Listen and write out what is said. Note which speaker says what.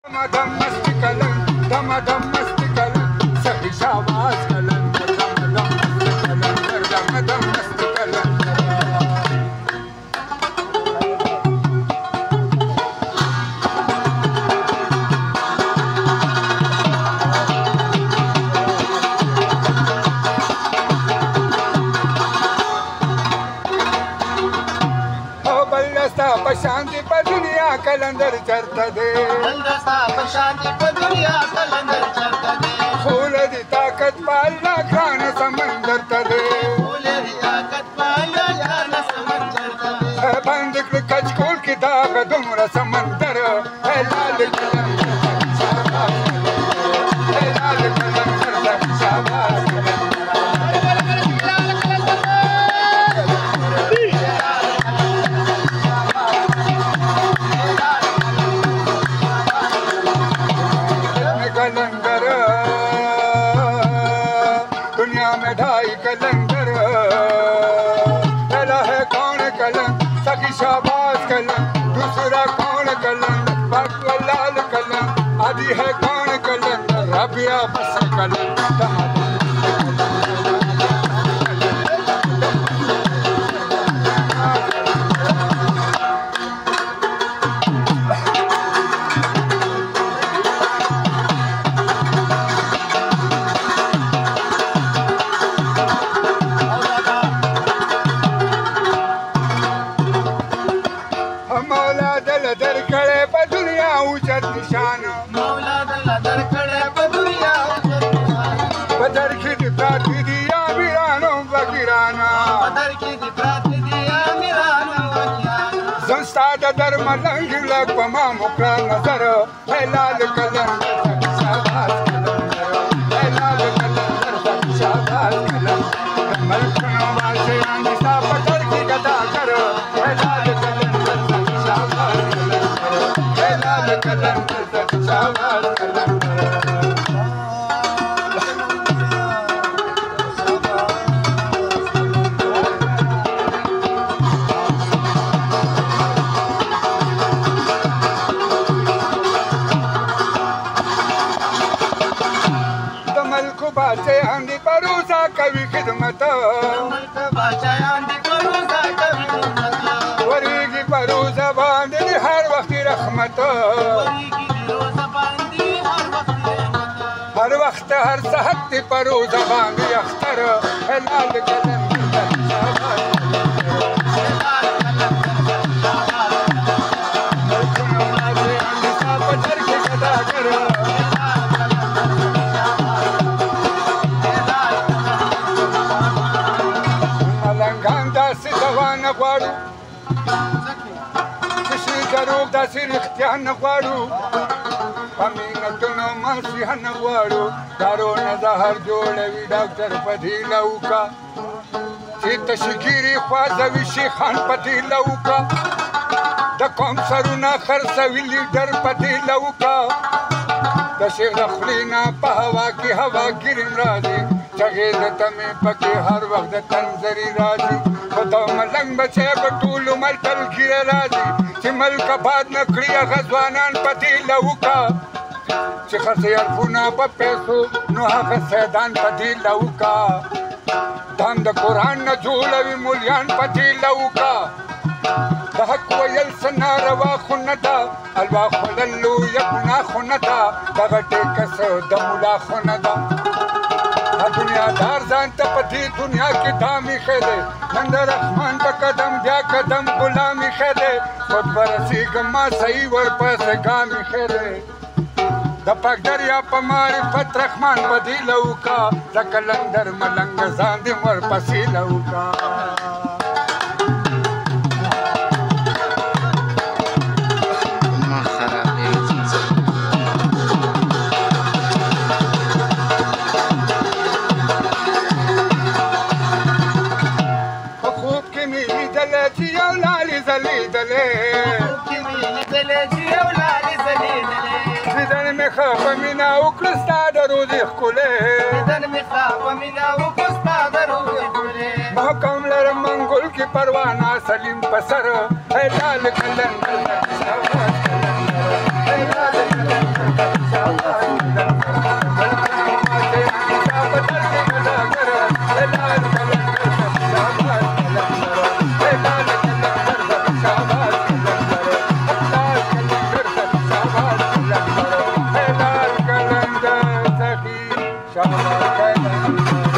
Speaker 1: धम मस्ती कलंक धम मस्ती कलंक सखी शाबाश कलंक धम मस्ती कलंक शांति पर दुनिया कलंदर चरता दे
Speaker 2: शांति पर दुनिया कलंदर चरता दे
Speaker 1: फूल दी ताकत पालना खान समंदर तले
Speaker 2: फूल दी ताकत पालना खान समंदर तले
Speaker 1: बंद कचकोल की दाग दुमरा समंदर है लाल कलंदर शाबाश है लाल कलंदर शाबाश कलंदर दुनिया में ढाई कलंदर पहला है कौन कलंक सखी शाबाश कलंक दूसरा कौन कलंक बाकी लाल कलंक आदि है कौन कलंक रबिया बस कलंक मौला दल दर खड़े पर दुनिया ऊंचत निशान
Speaker 2: मौला दल दर खड़े पर दुनिया
Speaker 1: बदर की दिप्राति दिया मीरानो वकीराना
Speaker 2: बदर की दिप्राति दिया मीरानो वकीराना
Speaker 1: संस्था धर्म लंघ लग पमा मुकरा नजर है लाल कलंक शाबाश है लाल कलंक शाबाश कलंक मलखनो वासे आंसा पकड़ की गदा कर है लाल कलंक कलंक शाबाश कलंक दमल को बाचे आंधी परोसा कवि खिदमत वरीगी परोसा बांधी हर वक्त रहमत हर वक्त हर सहत परोसा बांधी अख्तर है लाल कलंक शाबाश نغواړو چې دروغ داسې رښتیا نه غواړو په مینتونو مسیحه نه غواړو دارونه زهر جوړوي ډاکټر په ډیله وکړه چې تشګیرې خوازوي شیخان په ډیله وکړه د قوم سرونه خرڅوي لیډر په ډیله وکړه د شیخ د خولې نه په هوا کې هواګیرم راځي چغې د تمې پکې هر وخت د تنظري راځي خو د ملنګ بچی په ټول عمر تلګیره راځي چې ملک آباد نه کړي هغه ځوانان په ډیله وکړه چې خرڅوي الفونه په پیسو نو هغه سیدان په ډیله وکړه دام د قرآن نه جوړوي مولیان په ډیله وکړه د حق ویل څه ناروا خو نه ده الوا خوړل لویه ګناه خو نه ده دغه ټیکه څه د ملا خو نه ده دنیادار ځان ته په دې دنیا کې دام ایښی دی نن د رحمان په قدم بیا قدم غلام ایښی دی خود به رسېږم ما صحیح ورپسې ګام ایښی دی د پاک دریا په معرفت رحمان بدیله وکړه د کلندر ملنګ ځان دې ورپسې له وکړه دیدن می خواب مینا و کرستا درودی خکوله محکم لرم منگل کی پروانا سلیم پسر ہے لال کلندر कलंक